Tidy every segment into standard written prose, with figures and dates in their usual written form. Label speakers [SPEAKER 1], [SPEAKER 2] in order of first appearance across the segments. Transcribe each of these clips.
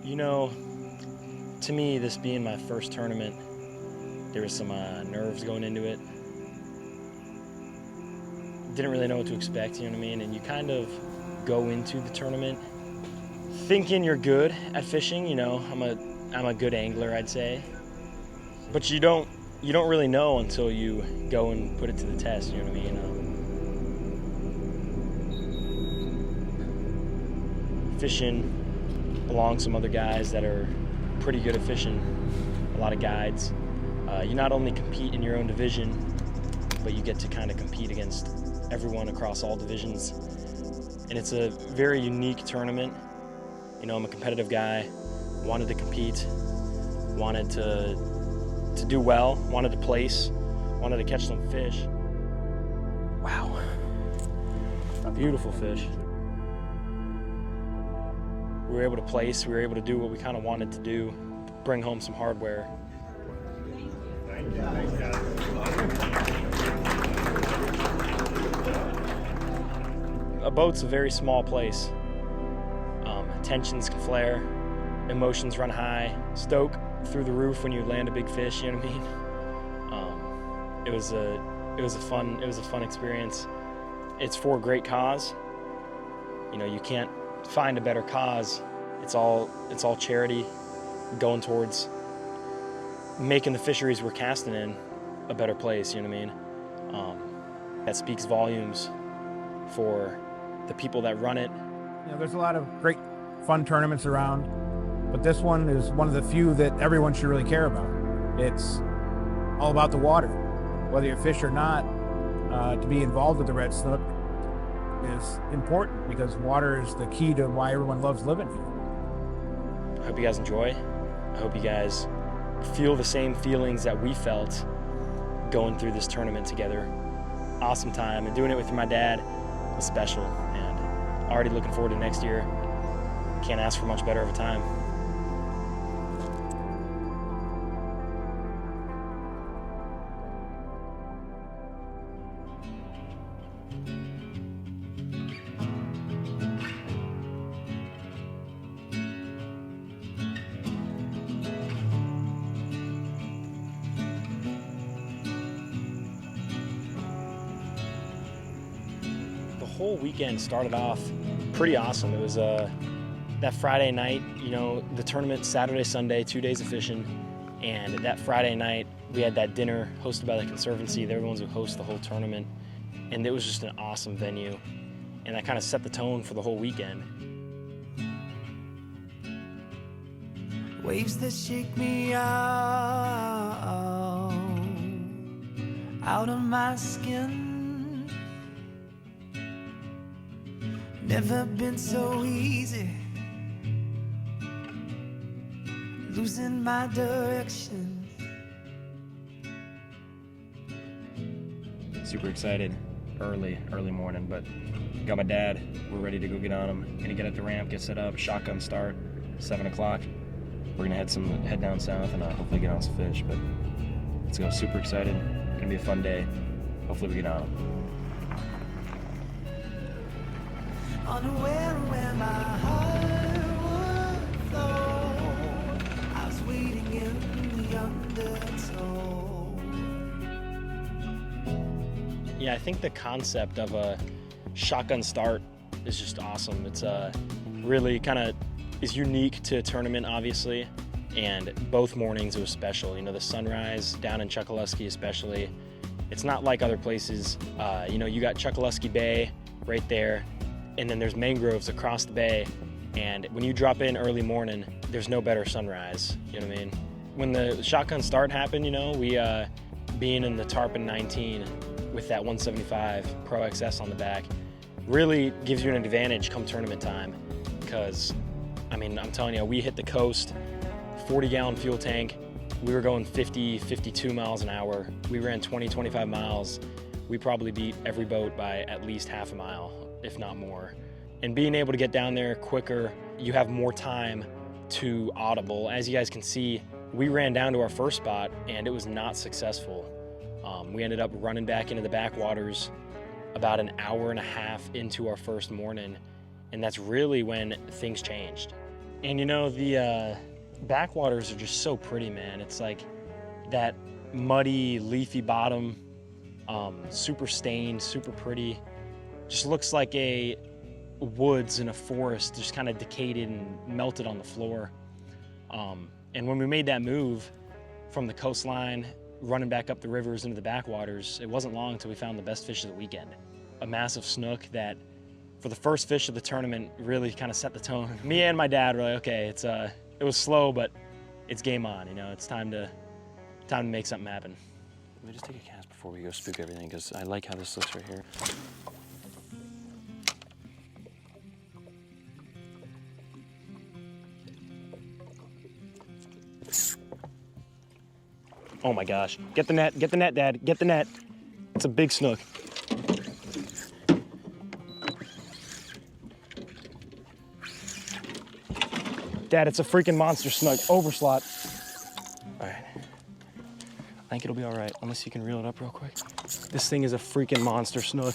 [SPEAKER 1] You know, to me, this being my first tournament, there was some nerves going into it. Didn't really know what to expect, you know what I mean? And you kind of go into the tournament thinking you're good at fishing, you know. I'm a good angler, I'd say. But you don't really know until you go and put it to the test, you know what I mean? Fishing along some other guys that are pretty good at fishing, a lot of guides. You not only compete in your own division, but you get to kind of compete against everyone across all divisions. And it's a very unique tournament. You know, I'm a competitive guy, wanted to compete, wanted to do well, wanted to place, wanted to catch some fish. Wow, beautiful fish. We were able to place, we were able to do what we kind of wanted to do, bring home some hardware. A boat's a very small place. Tensions can flare, emotions run high, stoke through the roof when you land a big fish, you know what I mean? It was a fun experience. It's for a great cause. You know, you can't find a better cause. It's all charity going towards making the fisheries we're casting in a better place, you know what I mean? That speaks volumes for the people that run it.
[SPEAKER 2] You know, there's a lot of great fun tournaments around, but this one is one of the few that everyone should really care about. It's all about the water. Whether you fish or not, to be involved with the Red Snook is important because water is the key to why everyone loves living here.
[SPEAKER 1] I hope you guys enjoy. I hope you guys feel the same feelings that we felt going through this tournament together. Awesome time, and doing it with my dad was special, and already looking forward to next year. Can't ask for much better of a time. The whole weekend started off pretty awesome. It was that Friday night, you know, the tournament Saturday, Sunday, 2 days of fishing, and that Friday night we had that dinner hosted by the Conservancy. They're the ones who host the whole tournament, and it was just an awesome venue, and that kind of set the tone for the whole weekend.
[SPEAKER 3] Waves that shake me out of my skin. Never been so easy, losing my direction.
[SPEAKER 1] Super excited, early morning, but got my dad. We're ready to go get on him. Gonna get at the ramp, get set up, shotgun start, 7 o'clock. We're gonna head down south and hopefully get on some fish, but let's go. Super excited. Gonna be a fun day. Hopefully we get on him.
[SPEAKER 3] Unaware where my heart would flow, I was waiting in the undertow.
[SPEAKER 1] Yeah, I think the concept of a shotgun start is just awesome. It's really kind of is unique to a tournament, obviously, and both mornings it was special. You know, the sunrise down in Chokoloskee especially, it's not like other places. You know, you got Chokoloskee Bay right there, and then there's mangroves across the bay, and when you drop in early morning, there's no better sunrise, you know what I mean? When the shotgun start happened, you know, we being in the Tarpon 19 with that 175 Pro XS on the back really gives you an advantage come tournament time, because I mean, I'm telling you, we hit the coast, 40-gallon fuel tank, we were going 50, 52 miles an hour, we ran 20, 25 miles, we probably beat every boat by at least half a mile, if not more. And being able to get down there quicker, you have more time to audible. As you guys can see, we ran down to our first spot and it was not successful. We ended up running back into the backwaters about an hour and a half into our first morning, and that's really when things changed. And you know, the backwaters are just so pretty, man. It's like that muddy, leafy bottom, super stained, super pretty. Just looks like a woods in a forest, just kind of decayed and melted on the floor. And when we made that move from the coastline, running back up the rivers into the backwaters, it wasn't long until we found the best fish of the weekend. A massive snook that, for the first fish of the tournament, really kind of set the tone. Me and my dad were like, okay, it was slow, but it's game on. You know, it's time to make something happen.
[SPEAKER 4] Let me just take a cast before we go spook everything, because I like how this looks right here.
[SPEAKER 1] Oh my gosh. Get the net, Dad, get the net. It's a big snook. Dad, it's a freaking monster snook, overslot. All right. I think it'll be all right, unless you can reel it up real quick. This thing is a freaking monster snook.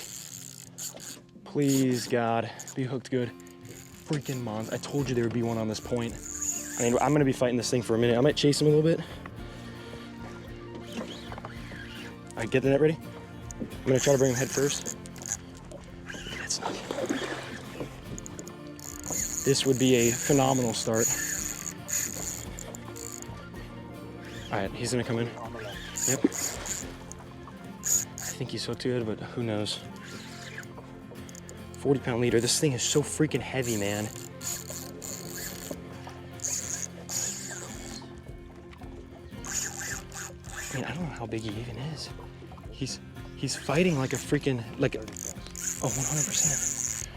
[SPEAKER 1] Please, God, be hooked good. Freaking monster. I told you there would be one on this point. I mean, I'm gonna be fighting this thing for a minute. I might chase him a little bit. All right, get the net ready. I'm gonna try to bring him head first. Look at that snook. This would be a phenomenal start. All right, he's gonna come in. Yep. I think he's hooked good, but who knows? 40-pound leader. This thing is so freaking heavy, man. I mean, I don't know how big he even is. He's fighting like a freaking, like, oh, 100%.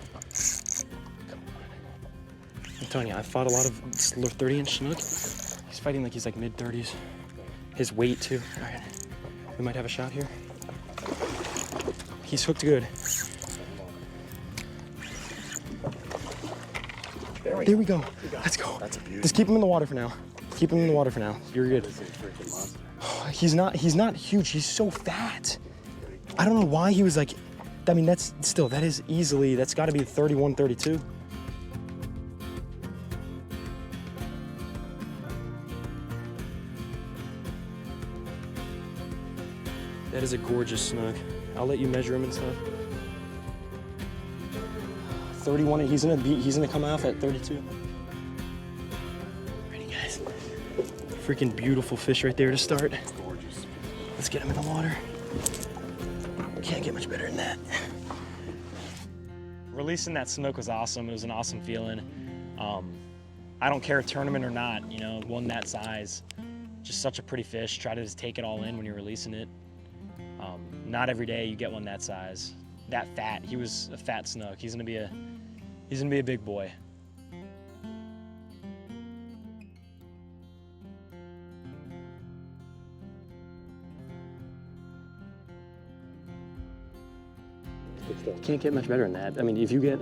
[SPEAKER 1] Come on. I'm telling you, I've fought a lot of 30-inch snook. He's fighting like he's like mid-30s. His weight too. All right, we might have a shot here. He's hooked good. There we go. Let's go. That's a beauty. Just keep him in the water for now. Keep him in the water for now. You're good. He's not huge. He's so fat. I don't know why he was like, I mean, that is easily, that's got to be 31, 32. That is a gorgeous snook. I'll let you measure him and stuff. 31, he's gonna come off at 32. Ready, guys? Freaking beautiful fish right there to start. Gorgeous. Let's get him in the water. Can't get much better than that. Releasing that snook was awesome. It was an awesome feeling. I don't care tournament or not, you know, one that size. Just such a pretty fish. Try to just take it all in when you're releasing it. Not every day you get one that size, that fat. He was a fat snook. He's gonna be a big boy. Can't get much better than that. I mean, if you get,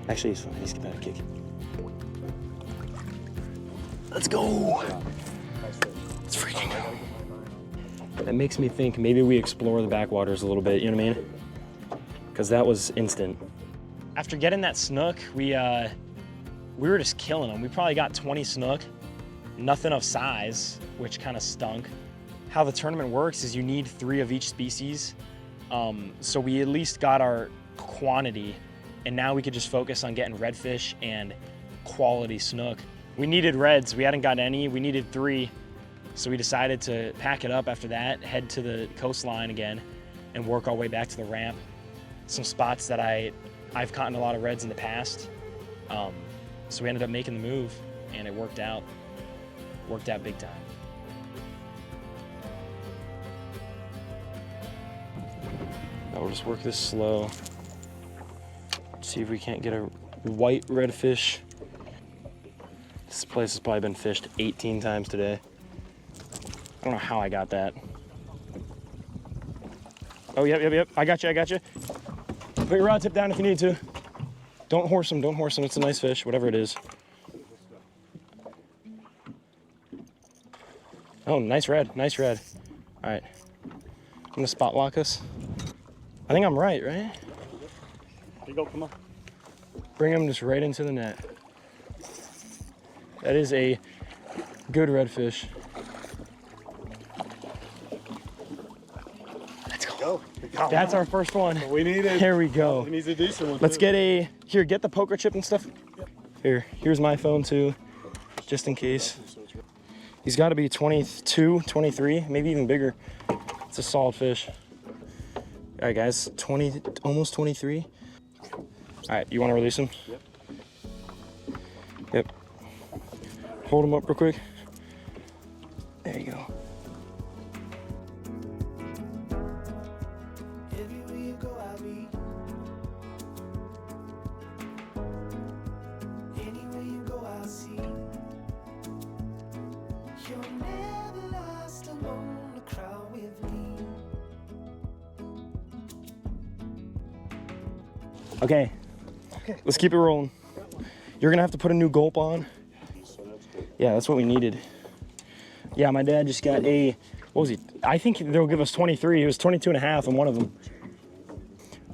[SPEAKER 1] actually, he's fine. He's got a kick. Let's go. Let's freaking go. That makes me think maybe we explore the backwaters a little bit, you know what I mean? Because that was instant. After getting that snook, we were just killing them. We probably got 20 snook, nothing of size, which kind of stunk. How the tournament works is you need 3 of each species. So we at least got our quantity, and now we could just focus on getting redfish and quality snook. We needed reds, we hadn't got any, we needed 3. So we decided to pack it up after that, head to the coastline again, and work our way back to the ramp. Some spots that I've caught in a lot of reds in the past. So we ended up making the move, and it worked out. Worked out big time. Now we'll just work this slow. See if we can't get a white redfish. This place has probably been fished 18 times today. I don't know how I got that. Oh, yep. I got you. Put your rod tip down if you need to. Don't horse him. It's a nice fish, whatever it is. Oh, nice red. All right. I'm gonna spot lock us. I think I'm right?
[SPEAKER 5] Here you go, come on.
[SPEAKER 1] Bring him just right into the net. That is a good redfish. Let's go. That's our first one.
[SPEAKER 5] We need it.
[SPEAKER 1] There we go.
[SPEAKER 5] He needs a decent one.
[SPEAKER 1] Let's get a, here, get the poker chip and stuff. Here's my phone too, just in case. He's got to be 22, 23, maybe even bigger. It's a solid fish. All right, guys, almost 23. All right, you want to release him?
[SPEAKER 5] Yep.
[SPEAKER 1] Yep. Hold him up real quick. There you go.
[SPEAKER 3] Everywhere you go, I'll be. Anywhere you go, I'll see. You're never lost alone, a crowd with me.
[SPEAKER 1] Okay, let's keep it rolling. You're gonna have to put a new gulp on. Yeah, that's what we needed. Yeah, my dad just got a, what was he? I think they'll give us 23. It was 22 and a half on one of them.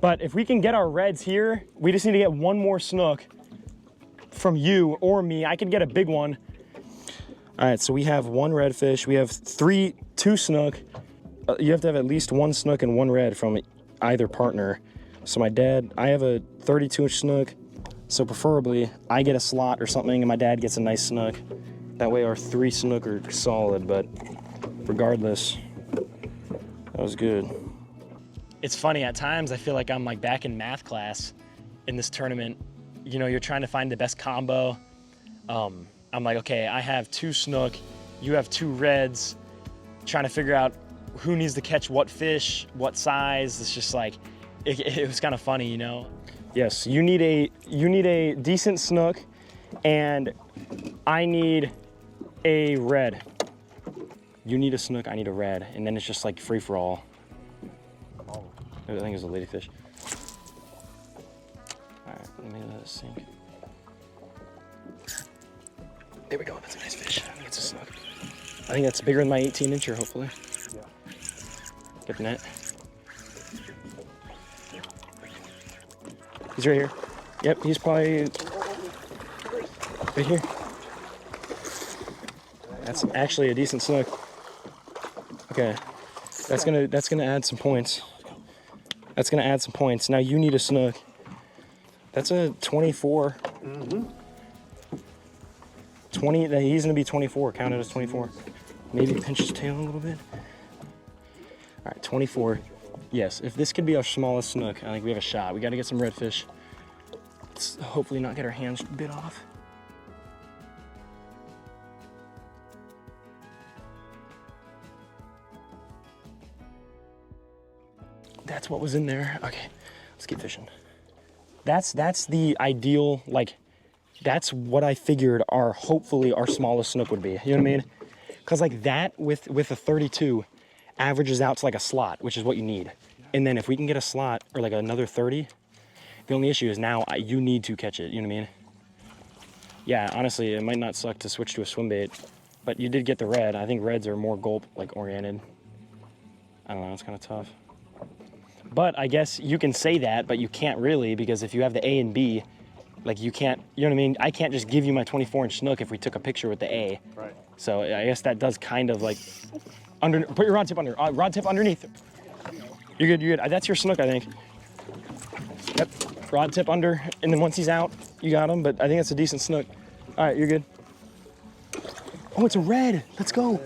[SPEAKER 1] But if we can get our reds here, we just need to get one more snook from you or me. I could get a big one. All right, so we have one redfish. We have two snook. You have to have at least one snook and one red from either partner. So my dad, I have a 32-inch snook. So preferably I get a slot or something and my dad gets a nice snook. That way our 3 snook are solid, but regardless, that was good. It's funny, at times I feel like I'm like back in math class in this tournament. You know, you're trying to find the best combo. I'm like, okay, I have 2 snook, you have 2 reds, trying to figure out who needs to catch what fish, what size. It's just like, it was kind of funny, you know? Yes, you need a decent snook, and I need a red. You need a snook, I need a red, and then it's just like free for all. I think it's a ladyfish. All right, let me let it sink. There we go, that's a nice fish. I think it's a snook. I think that's bigger than my 18-incher, hopefully.
[SPEAKER 5] Yeah.
[SPEAKER 1] Get the net. He's right here. Yep, he's probably right here. That's actually a decent snook. Okay, that's gonna add some points. That's gonna add some points. Now you need a snook. That's a 24. 20. He's gonna be 24. Count it as 24. Maybe pinch his tail a little bit. All right, 24. Yes, if this could be our smallest snook, I think we have a shot. We got to get some redfish. Let's hopefully not get our hands bit off. That's what was in there. Okay, let's keep fishing. That's the ideal, like, that's what I figured hopefully our smallest snook would be. You know what I mean? Because like that with a 32 averages out to like a slot, which is what you need. And then if we can get a slot or like another 30, the only issue is now you need to catch it, you know what I mean? Yeah, honestly, it might not suck to switch to a swim bait, but you did get the red. I think reds are more gulp like oriented. I don't know, it's kind of tough. But I guess you can say that, but you can't really, because if you have the A and B, like you can't, you know what I mean? I can't just give you my 24-inch snook if we took a picture with the A.
[SPEAKER 5] Right.
[SPEAKER 1] So I guess that does kind of like, put your rod tip under, rod tip underneath. You're good, you're good. That's your snook, I think. Yep, rod tip under, and then once he's out, you got him, but I think that's a decent snook. All right, you're good. Oh, it's a red, let's go.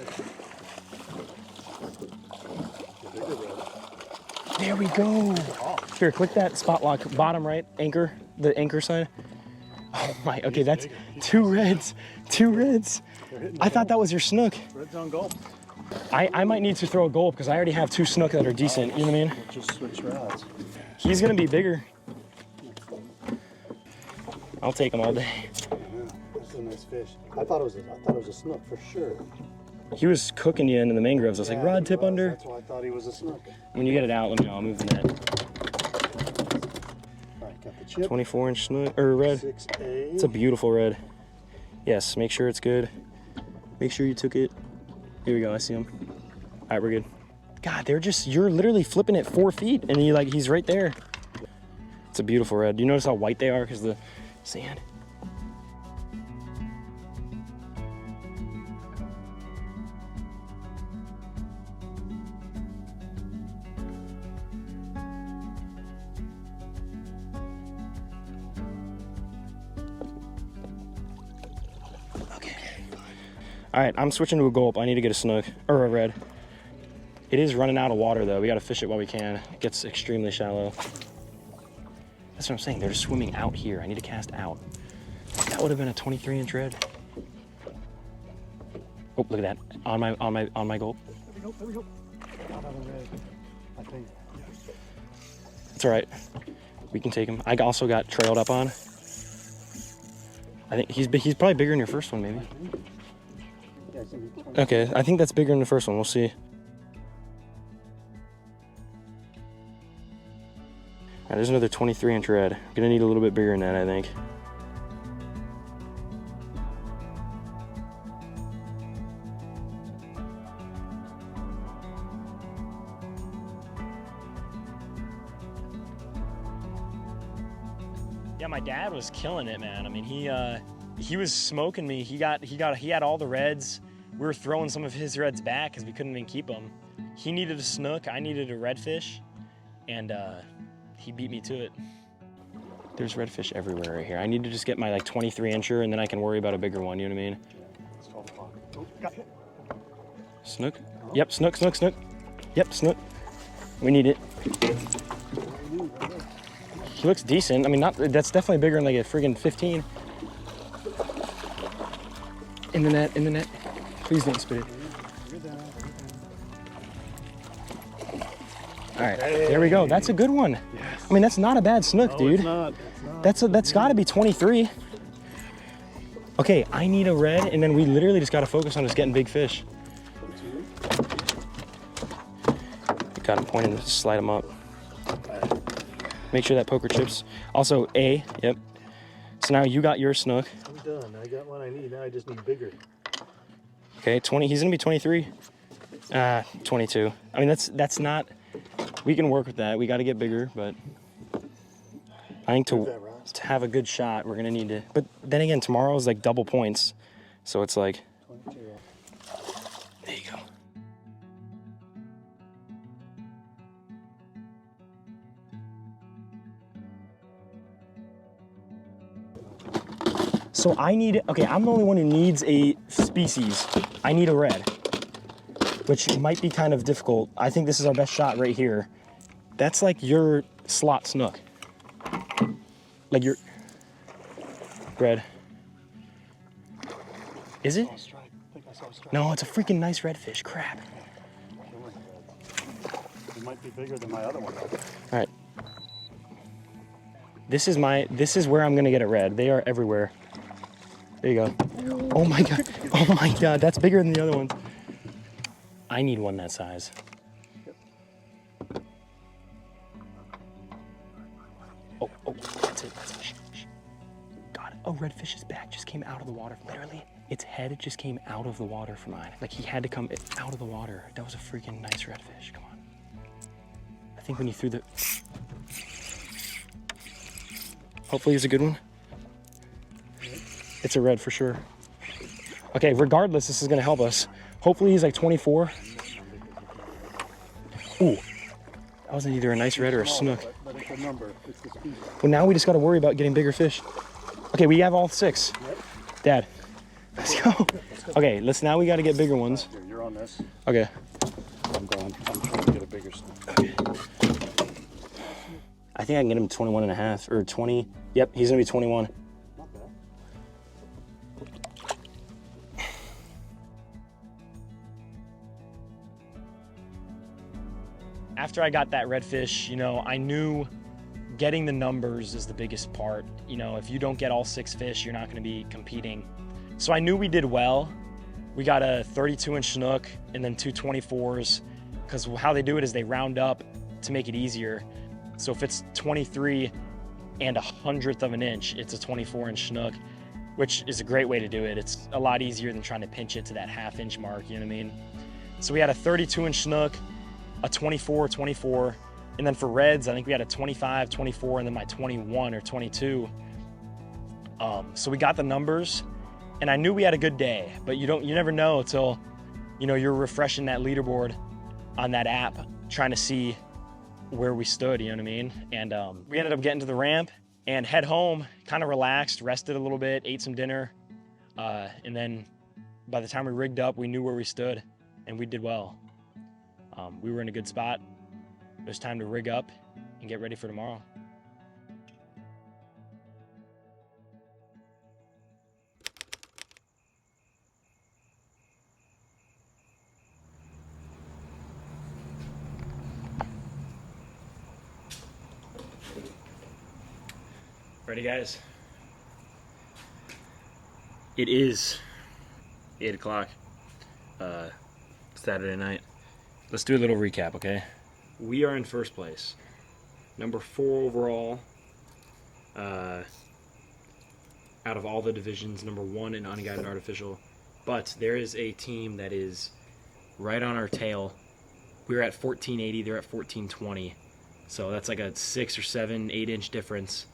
[SPEAKER 1] There we go. Here, click that spot lock, bottom right, anchor, the anchor sign. Oh my, okay, that's 2 reds, 2 reds. I thought that was your snook.
[SPEAKER 5] Reds on gulp.
[SPEAKER 1] I might need to throw a gulp because I already have 2 snook that are decent, you know what I mean?
[SPEAKER 5] Just switch rods.
[SPEAKER 1] He's gonna be bigger. I'll take him all day.
[SPEAKER 5] Yeah, that's a nice fish. I thought it was a snook for sure.
[SPEAKER 1] He was cooking you into the mangroves. I was like, rod tip under.
[SPEAKER 5] That's why I thought he was a snook.
[SPEAKER 1] When you get it out, let me know, I'll move the net.
[SPEAKER 5] All right, got the chip.
[SPEAKER 1] 24-inch snook, or red.
[SPEAKER 5] 6A.
[SPEAKER 1] It's a beautiful red. Yes, make sure it's good. Make sure you took it. Here we go, I see him. All right, we're good. God, you're literally flipping it 4 feet and he's right there. It's a beautiful red. Do you notice how white they are because of the sand? All right, I'm switching to a gulp. I need to get a snook or a red. It is running out of water though. We got to fish it while we can. It gets extremely shallow. That's what I'm saying. They're just swimming out here. I need to cast out. That would have been a 23-inch red. Oh, look at that. On my gulp.
[SPEAKER 5] There we go. Out of the red, I think.
[SPEAKER 1] That's all right. We can take him. I also got trailed up on. I think he's probably bigger than your first one, maybe.
[SPEAKER 5] Yeah, it's gonna be 20.
[SPEAKER 1] Okay, I think that's bigger than the first one. We'll see. All right, there's another 23-inch red. Gonna need a little bit bigger than that, I think. Yeah, my dad was killing it, man. I mean, he was smoking me. He had all the reds. We were throwing some of his reds back because we couldn't even keep them. He needed a snook, I needed a redfish, and he beat me to it. There's redfish everywhere right here. I need to just get my like 23-incher and then I can worry about a bigger one, you know what I mean?
[SPEAKER 5] It's 12 o'clock. Oh, got hit.
[SPEAKER 1] Snook? Yep, snook. Yep, snook. We need it. He looks decent. I mean, that's definitely bigger than like a friggin' 15. In the net. Please don't spit it. All right, there we go. That's a good one.
[SPEAKER 5] Yes.
[SPEAKER 1] I mean, that's not a bad snook, dude.
[SPEAKER 5] It's not. It's not.
[SPEAKER 1] That's gotta be 23. Okay, I need a red, and then we literally just gotta focus on just getting big fish. Got him pointing to slide him up. Make sure that poker chips. Also, yep. So now you got your snook.
[SPEAKER 5] I'm done. I got what I need. Now I just need bigger.
[SPEAKER 1] Okay, 20. He's gonna be 23. 22. I mean, that's not. We can work with that. We got to get bigger, but I think to have a good shot, we're gonna need to. But then again, tomorrow is like double points, so it's like.
[SPEAKER 5] 22.
[SPEAKER 1] There you go. So I need, okay, I'm the only one who needs a species. I need a red, which might be kind of difficult. I think this is our best shot right here. That's like your slot snook. Like your red. Is it?
[SPEAKER 5] I think I saw a strike.
[SPEAKER 1] No, it's a freaking nice redfish, crap.
[SPEAKER 5] It might be bigger than my other one.
[SPEAKER 1] All right. This is where I'm gonna get a red. They are everywhere. There you go. Oh my God. Oh my God, that's bigger than the other ones. I need one that size. Oh, that's it. Got it. Oh, redfish is back. Just came out of the water. Literally, its head just came out of the water for mine. Like he had to come out of the water. That was a freaking nice redfish. Come on. I think when you threw the. Hopefully it's a good one. It's a red for sure. Okay, regardless, this is gonna help us. Hopefully he's like 24. Ooh, that wasn't either a nice red or a snook.
[SPEAKER 5] But it's a number. It's the species.
[SPEAKER 1] Well, now we just gotta worry about getting bigger fish. Okay, we have all 6.
[SPEAKER 5] Yep.
[SPEAKER 1] Dad, let's go. Okay, now we gotta get bigger ones.
[SPEAKER 5] Here, you're on this.
[SPEAKER 1] Okay.
[SPEAKER 5] I'm going. I'm trying to get a bigger snook.
[SPEAKER 1] Okay. I think I can get him 21 and a half or 20. Yep, he's gonna be 21.
[SPEAKER 5] Not bad.
[SPEAKER 1] After I got that redfish, you know, I knew getting the numbers is the biggest part. You know, if you don't get all 6 fish, you're not gonna be competing. So I knew we did well. We got a 32-inch snook and then 2 24s, because how they do it is they round up to make it easier. So if it's 23 and 1/100th of an inch, it's a 24-inch snook, which is a great way to do it. It's a lot easier than trying to pinch it to that 1/2 inch mark, you know what I mean? So we had a 32-inch snook, a 24, 24, and then for reds, I think we had a 25, 24, and then my 21 or 22. So we got the numbers, and I knew we had a good day, but you never know until, you know, you're refreshing that leaderboard on that app, trying to see where we stood, you know what I mean? And we ended up getting to the ramp and head home, kind of relaxed, rested a little bit, ate some dinner, and then by the time we rigged up, we knew where we stood, and we did well. We were in a good spot. It was time to rig up and get ready for tomorrow. Ready, guys? It is 8 o'clock Saturday night. Let's do a little recap, okay? We are in first place. Number 4 overall. Out of all the divisions, number 1 in unguided artificial. But there is a team that is right on our tail. We're at 1480, they're at 1420. So that's like a 6 or 7, 8 inch difference.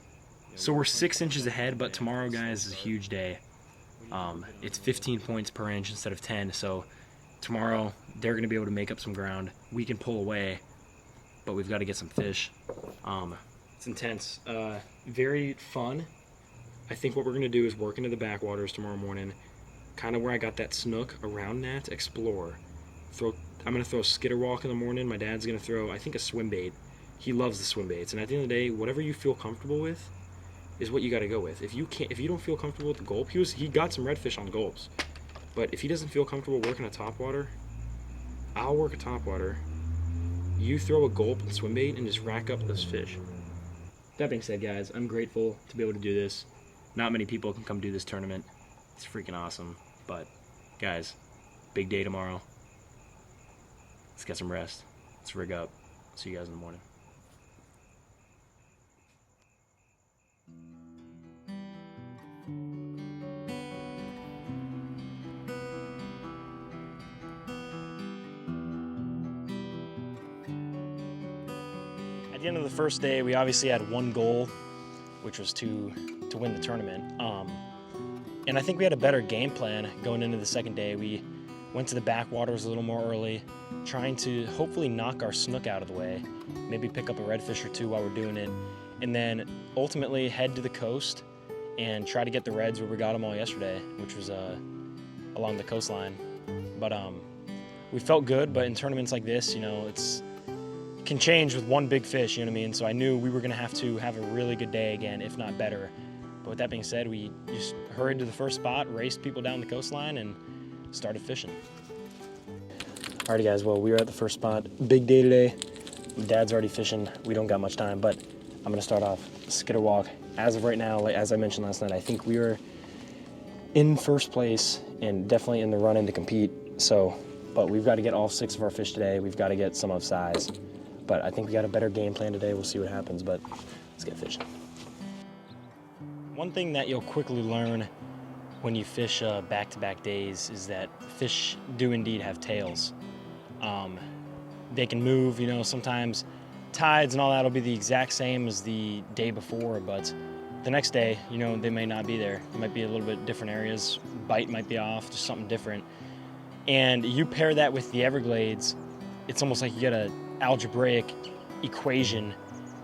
[SPEAKER 1] So we're 6 inches ahead, but tomorrow, guys, is a huge day. It's 15 points per inch instead of 10, so tomorrow they're going to be able to make up some ground. We can pull away, but we've got to get some fish. It's intense. Very fun. I think what we're going to do is work into the backwaters tomorrow morning, kind of where I got that snook, around that, explore. I'm going to throw a skitter walk in the morning. My dad's going to throw, I think, a swim bait. He loves the swim baits, and at the end of the day, whatever you feel comfortable with is what you got to go with. If you don't feel comfortable with the gulp, he got some redfish on gulps, but if he doesn't feel comfortable working a topwater, I'll work a topwater. You throw a gulp and swim bait and just rack up those fish. That being said, guys, I'm grateful to be able to do this. Not many people can come do this tournament. It's freaking awesome. But guys, big day tomorrow. Let's get some rest. Let's rig up. See you guys in the morning. At the end of the first day, we obviously had one goal, which was to win the tournament. And I think we had a better game plan going into the second day. We went to the backwaters a little more early, trying to hopefully knock our snook out of the way, maybe pick up a redfish or two while we're doing it, and then ultimately head to the coast and try to get the reds where we got them all yesterday, which was along the coastline. But we felt good, but in tournaments like this, you know, it can change with one big fish, you know what I mean? So I knew we were gonna have to have a really good day again, if not better. But with that being said, we just hurried to the first spot, raced people down the coastline, and started fishing. Alrighty, guys, well, we were at the first spot. Big day today. Dad's already fishing. We don't got much time, but I'm gonna start off skitter walk. As of right now, like, as I mentioned last night, I think we were in first place and definitely in the run-in to compete. So, but we've got to get all 6 of our fish today. We've got to get some of size. But I think we got a better game plan today. We'll see what happens, but let's get fishing. One thing that you'll quickly learn when you fish back-to-back days is that fish do indeed have tails. They can move, you know, sometimes tides and all that will be the exact same as the day before, but the next day, you know, they may not be there. It might be a little bit different areas. Bite might be off, just something different. And you pair that with the Everglades, it's almost like you get a algebraic equation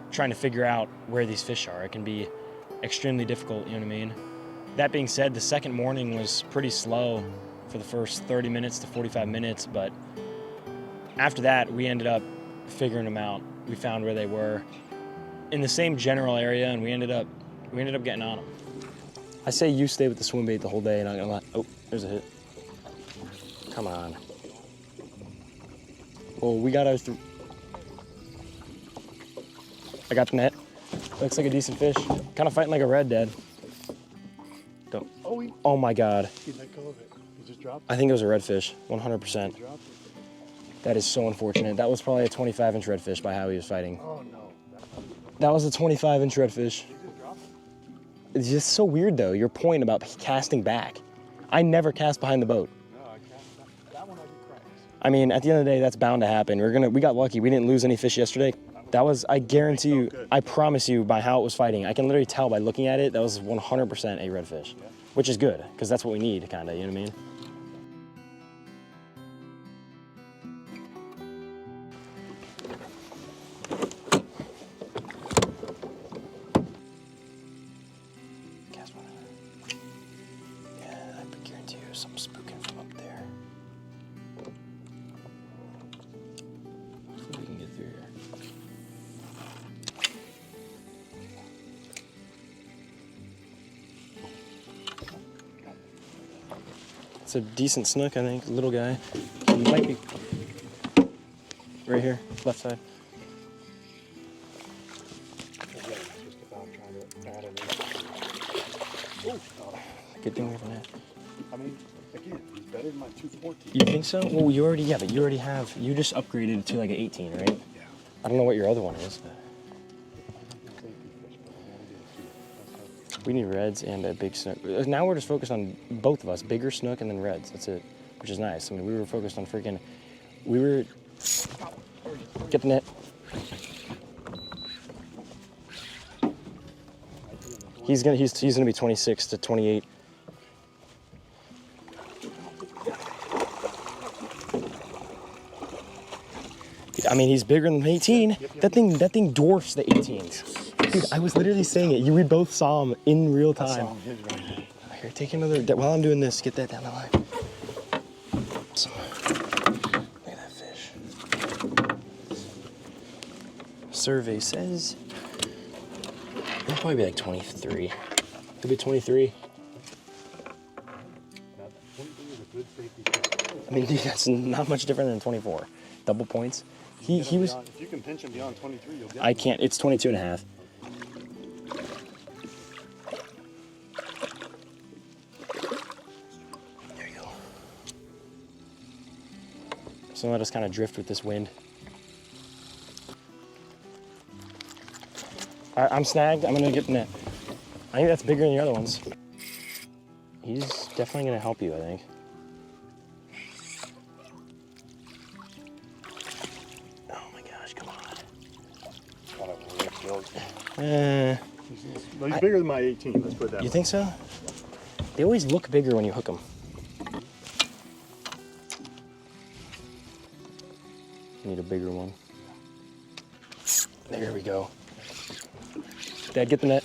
[SPEAKER 1] trying to figure out where these fish are. It can be extremely difficult, you know what I mean? That being said, the second morning was pretty slow for the first 30 minutes to 45 minutes, but after that, we ended up figuring them out. We found where they were in the same general area, and we ended up getting on them. I say you stay with the swim bait the whole day, not gonna lie. Oh, there's a hit. Come on. Well, we got ours through. I got the net. Looks like a decent fish. Kind of fighting like a red, Dad. Don't. Oh my God.
[SPEAKER 5] He let go of it. He just dropped
[SPEAKER 1] I think it was a redfish, 100%.
[SPEAKER 5] it.
[SPEAKER 1] That is so unfortunate. That was probably a 25-inch redfish by how he was fighting.
[SPEAKER 5] Oh no.
[SPEAKER 1] That was a 25-inch redfish.
[SPEAKER 5] He just dropped it.
[SPEAKER 1] It's just so weird, though, your point about casting back. I never cast behind the boat.
[SPEAKER 5] No, I can't. That one I did cracks.
[SPEAKER 1] I mean, at the end of the day, that's bound to happen. We got lucky. We didn't lose any fish yesterday. That was, I guarantee you, I promise you, by how it was fighting, I can literally tell by looking at it, that was 100% a redfish, which is good, because that's what we need, kind of, you know what I mean? Cast one. Yeah, I guarantee you, something spooking from up It's a decent snook, I think. Little guy. He might be right here, left side.
[SPEAKER 5] Again, it's just about trying to add an inch. Oh,
[SPEAKER 1] Good thing we have that.
[SPEAKER 5] I mean, again, he's better than my 214.
[SPEAKER 1] You think so? Well, you already, yeah, but you already have, you just upgraded to like an 18, right?
[SPEAKER 5] Yeah.
[SPEAKER 1] I don't know what your other one is, but we need reds and a big snook. Now we're just focused on both of us, bigger snook and then reds. That's it, which is nice. I mean, we were focused on freaking, get the net. He's gonna be 26 to 28. I mean, he's bigger than 18. That thing dwarfs the 18s. Dude, I was literally saying it. We both saw him in real time. Here, take another. While I'm doing this, get that down the line. Awesome. Look at that fish. Survey says it'll probably be like 23. It'll be 23. I mean, dude, that's not much different than 24. Double points. He was.
[SPEAKER 5] If you can pinch him beyond 23, you'll get
[SPEAKER 1] I
[SPEAKER 5] him.
[SPEAKER 1] can't. It's 22 and a half. There you go. So let us kind of drift with this wind. All right, I'm snagged. I'm gonna get the net. I think that's bigger than the other ones. He's definitely gonna help you, I think.
[SPEAKER 5] No, he's bigger than my 18. Let's put it that
[SPEAKER 1] You
[SPEAKER 5] way.
[SPEAKER 1] think so? They always look bigger when you hook them. Need a bigger one. There we go. Dad, get the net.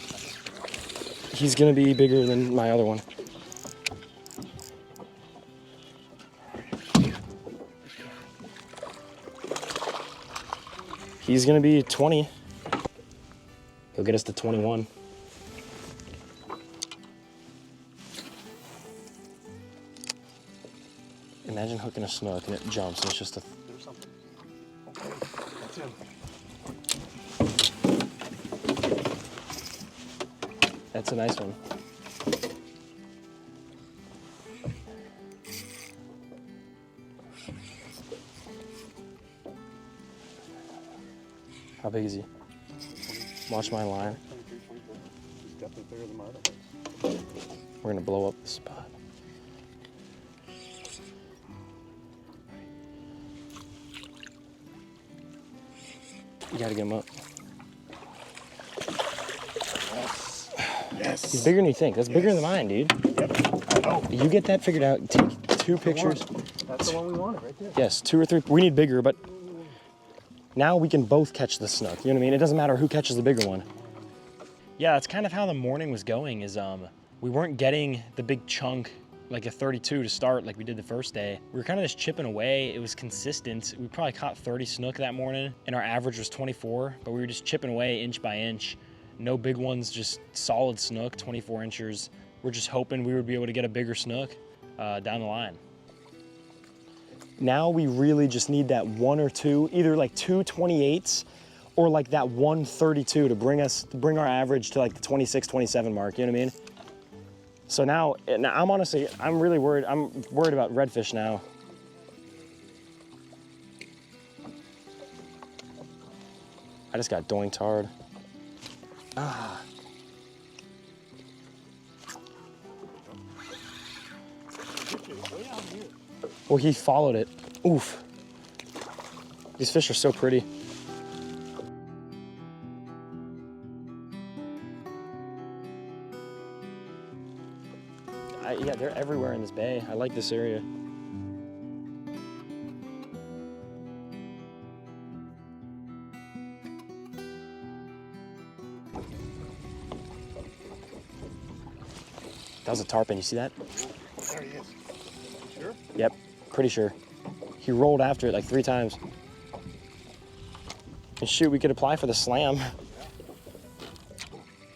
[SPEAKER 1] He's gonna be bigger than my other one. He's gonna be 20. He'll get us to 21. Imagine hooking a snook and it jumps and it's just a...
[SPEAKER 5] There's something. Okay, that's him.
[SPEAKER 1] That's a nice one. How big is he? Watch my line.
[SPEAKER 5] 23, 24. He's definitely bigger than my other ones.
[SPEAKER 1] We're gonna blow up the spot. You gotta get him up.
[SPEAKER 5] Yes.
[SPEAKER 1] He's bigger than you think. That's bigger than mine, dude.
[SPEAKER 5] Yep. I know.
[SPEAKER 1] You get that figured out. Take 2 pictures.
[SPEAKER 5] That's the one we wanted right there.
[SPEAKER 1] Yes, 2 or 3. We need bigger, but now we can both catch the snook. You know what I mean? It doesn't matter who catches the bigger one. Yeah, that's kind of how the morning was going. Is we weren't getting the big chunk like a 32 to start like we did the first day. We were kind of just chipping away. It was consistent. We probably caught 30 snook that morning, and our average was 24. But we were just chipping away inch by inch. No big ones, just solid snook, 24 inchers. We're just hoping we would be able to get a bigger snook down the line. Now we really just need that 1 or 2, either like 2 28s or like that 1 32 to bring our average to like the 26, 27 mark, you know what I mean? So now I'm honestly, I'm really worried. I'm worried about redfish now. I just got doinked hard. Ah. Well, he followed it. Oof. These fish are so pretty. Yeah, they're everywhere in this bay. I like this area. That was a tarpon, you see that?
[SPEAKER 5] There he is. Sure?
[SPEAKER 1] Yep, pretty sure. He rolled after it like 3 times. And shoot, we could apply for the slam.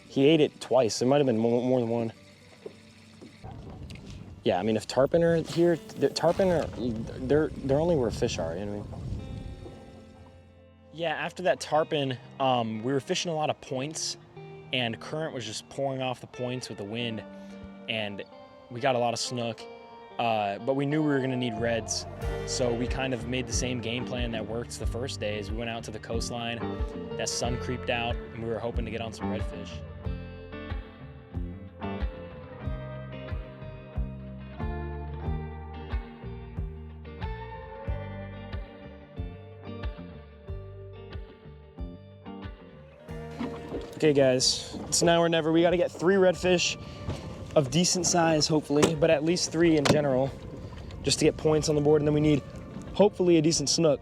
[SPEAKER 1] He ate it twice. There might have been more than one. Yeah, I mean, if tarpon are here, they're only where fish are, you know what I mean? Yeah, after that tarpon, we were fishing a lot of points, and current was just pouring off the points with the wind, and we got a lot of snook, but we knew we were gonna need reds, so we kind of made the same game plan that worked the first days. We went out to the coastline, that sun creeped out, and we were hoping to get on some redfish. Okay guys, it's now or never. We gotta get 3 redfish of decent size, hopefully, but at least 3 in general, just to get points on the board, and then we need, hopefully, a decent snook.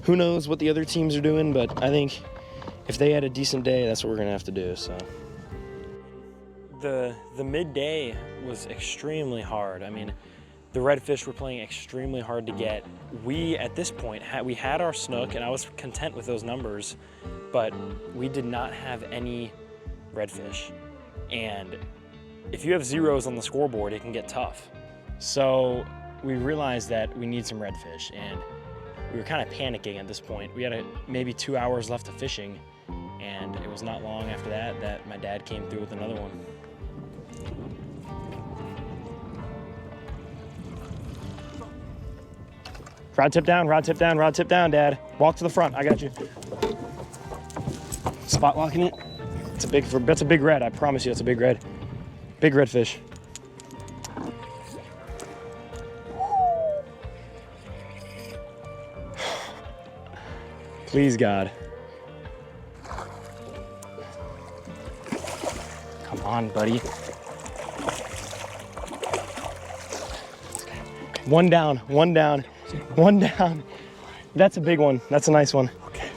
[SPEAKER 1] Who knows what the other teams are doing, but I think if they had a decent day, that's what we're gonna have to do, so. The midday was extremely hard. I mean, the redfish were playing extremely hard to get. We, at this point, we had our snook, and I was content with those numbers, but we did not have any redfish. And if you have zeros on the scoreboard, it can get tough. So we realized that we need some redfish, and we were kind of panicking at this point. We had maybe 2 hours left of fishing, and it was not long after that my dad came through with another one. Rod tip down, rod tip down, rod tip down, Dad. Walk to the front, I got you. Spot locking it. That's a big red, I promise you, it's a big red. Big red fish. Please, God. Come on, buddy. One down, one down, one down. That's a big one. That's a nice one.
[SPEAKER 5] Okay.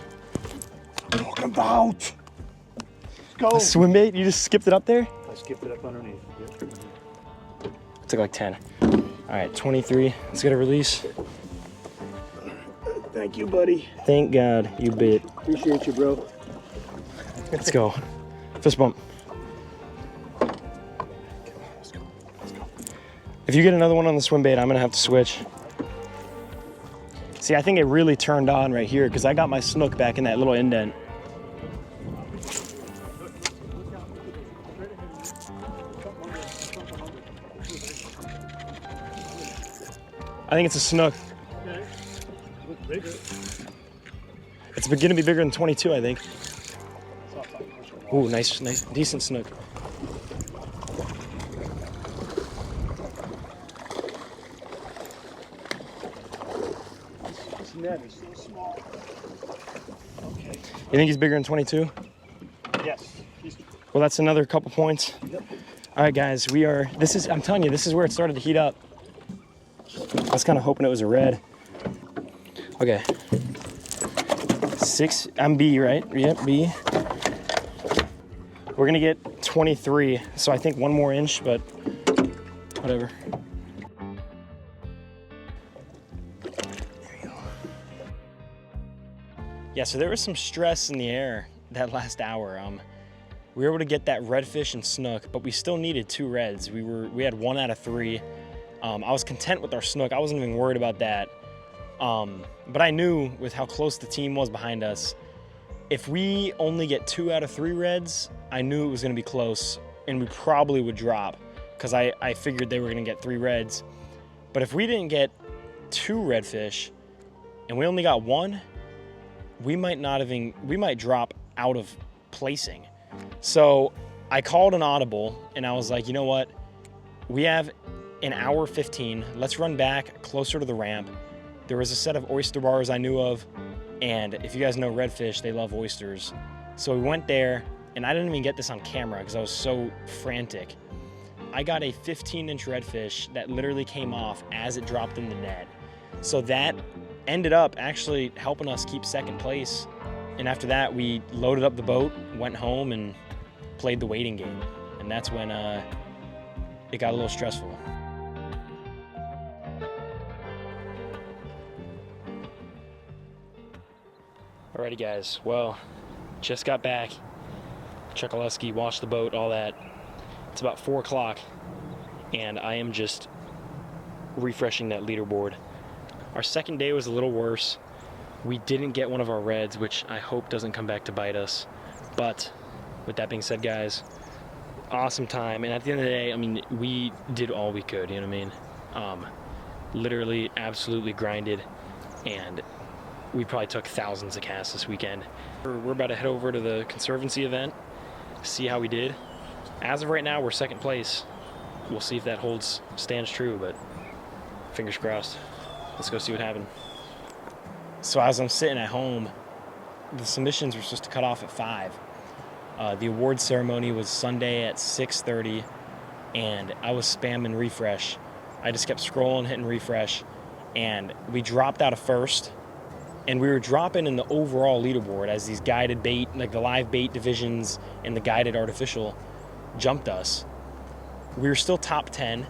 [SPEAKER 5] Talk about. Let's go.
[SPEAKER 1] A swim bait? You just skipped it up there?
[SPEAKER 5] I skipped it up underneath. Yep.
[SPEAKER 1] Took like 10. All right, 23. Let's get a release.
[SPEAKER 5] Thank you, buddy.
[SPEAKER 1] Thank God you bit.
[SPEAKER 5] Appreciate you, bro.
[SPEAKER 1] Let's go. Fist bump.
[SPEAKER 5] Let's go. Let's go.
[SPEAKER 1] If you get another one on the swim bait, I'm gonna have to switch. See, I think it really turned on right here because I got my snook back in that little indent. I think it's a snook.
[SPEAKER 5] Okay. Looks bigger.
[SPEAKER 1] It's gonna be bigger than 22, I think. Ooh, nice, decent snook.
[SPEAKER 5] This net is so small. Okay.
[SPEAKER 1] You think he's bigger than 22?
[SPEAKER 5] Yes.
[SPEAKER 1] Well, that's another couple points.
[SPEAKER 5] Yep.
[SPEAKER 1] All right, guys, I'm telling you, this is where it started to heat up. I was kind of hoping it was a red. Okay. 6, I'm B, right? Yep, B. We're gonna get 23, so I think 1 more inch, but whatever. There we go. Yeah, so there was some stress in the air that last hour. We were able to get that redfish and snook, but we still needed 2 reds. We had 1 out of 3. I was content with our snook. I wasn't even worried about that. But I knew with how close the team was behind us, if we only get 2 out of 3 reds, I knew it was gonna be close and we probably would drop because I figured they were gonna get 3 reds. But if we didn't get 2 redfish and we only got 1, we might drop out of placing. So I called an audible and I was like, you know what? We have an hour 15. Let's run back closer to the ramp. There was a set of oyster bars I knew of, and if you guys know redfish, they love oysters. So we went there, and I didn't even get this on camera because I was so frantic. I got a 15-inch redfish that literally came off as it dropped in the net. So that ended up actually helping us keep second place. And after that, we loaded up the boat, went home, and played the waiting game. And that's when it got a little stressful. Alrighty guys, well, just got back. Chokoloskee, washed the boat, all that. It's about 4 o'clock. and I am just refreshing that leaderboard. Our second day was a little worse. We didn't get one of our reds, which I hope doesn't come back to bite us. But with that being said, guys, awesome time. And at the end of the day, I mean, we did all we could, you know what I mean? Literally, absolutely grinded, and we probably took thousands of casts this weekend. We're about to head over to the Conservancy event, see how we did. As of right now, we're second place. We'll see if that stands true, but fingers crossed. Let's go see what happened. So as I'm sitting at home, the submissions were supposed to cut off at 5. The award ceremony was Sunday at 6:30, and I was spamming refresh. I just kept scrolling, hitting refresh, and we dropped out of first, and we were dropping in the overall leaderboard as these guided bait, like the live bait divisions and the guided artificial jumped us. We were still top 10,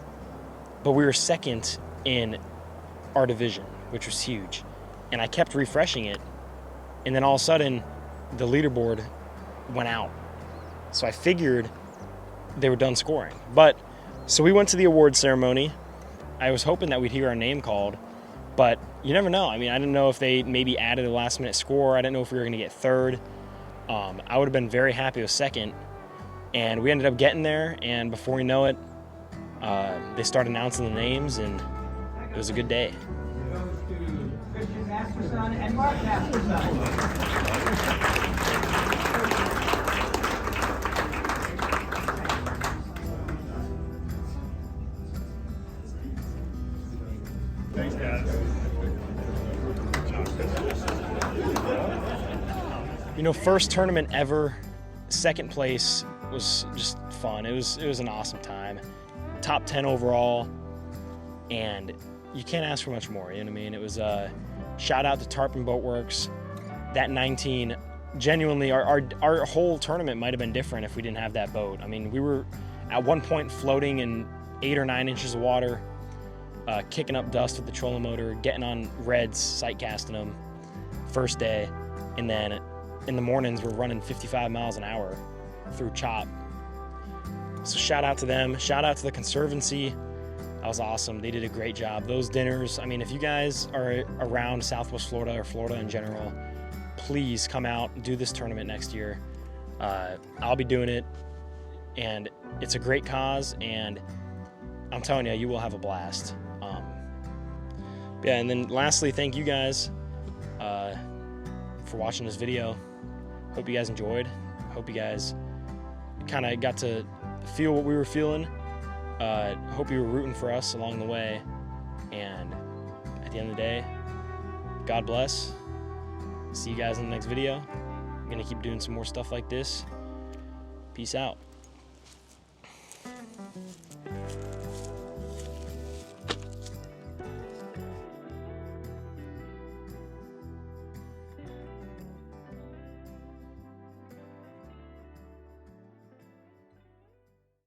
[SPEAKER 1] but we were second in our division, which was huge. And I kept refreshing it, and then all of a sudden, the leaderboard went out. So I figured they were done scoring. So we went to the award ceremony. I was hoping that we'd hear our name called, but you never know. I mean, I didn't know if they maybe added a last-minute score. I didn't know if we were going to get third. I would have been very happy with second, and we ended up getting there, and before we know it, they started announcing the names, and it was a good day.
[SPEAKER 6] Christian Masterson and Mark Masterson.
[SPEAKER 1] You know, first tournament ever, second place was just fun. It was an awesome time. Top 10 overall, and you can't ask for much more, you know what I mean? It was shout out to Tarpon Boat Works. That 19, genuinely, our whole tournament might have been different if we didn't have that boat. I mean, we were at one point floating in 8 or 9 inches of water, kicking up dust with the trolling motor, getting on reds, sight casting them first day, and then in the mornings we're running 55 miles an hour through chop. So shout out to them, shout out to the Conservancy. That was awesome. They did a great job. Those dinners, I mean, if you guys are around Southwest Florida or Florida in general, please come out and do this tournament next year. I'll be doing it, and it's a great cause, and I'm telling you, you will have a blast. Yeah, and then lastly, thank you guys for watching this video. Hope you guys enjoyed. Hope you guys kind of got to feel what we were feeling. Hope you were rooting for us along the way. And at the end of the day, God bless. See you guys in the next video. I'm gonna keep doing some more stuff like this. Peace out.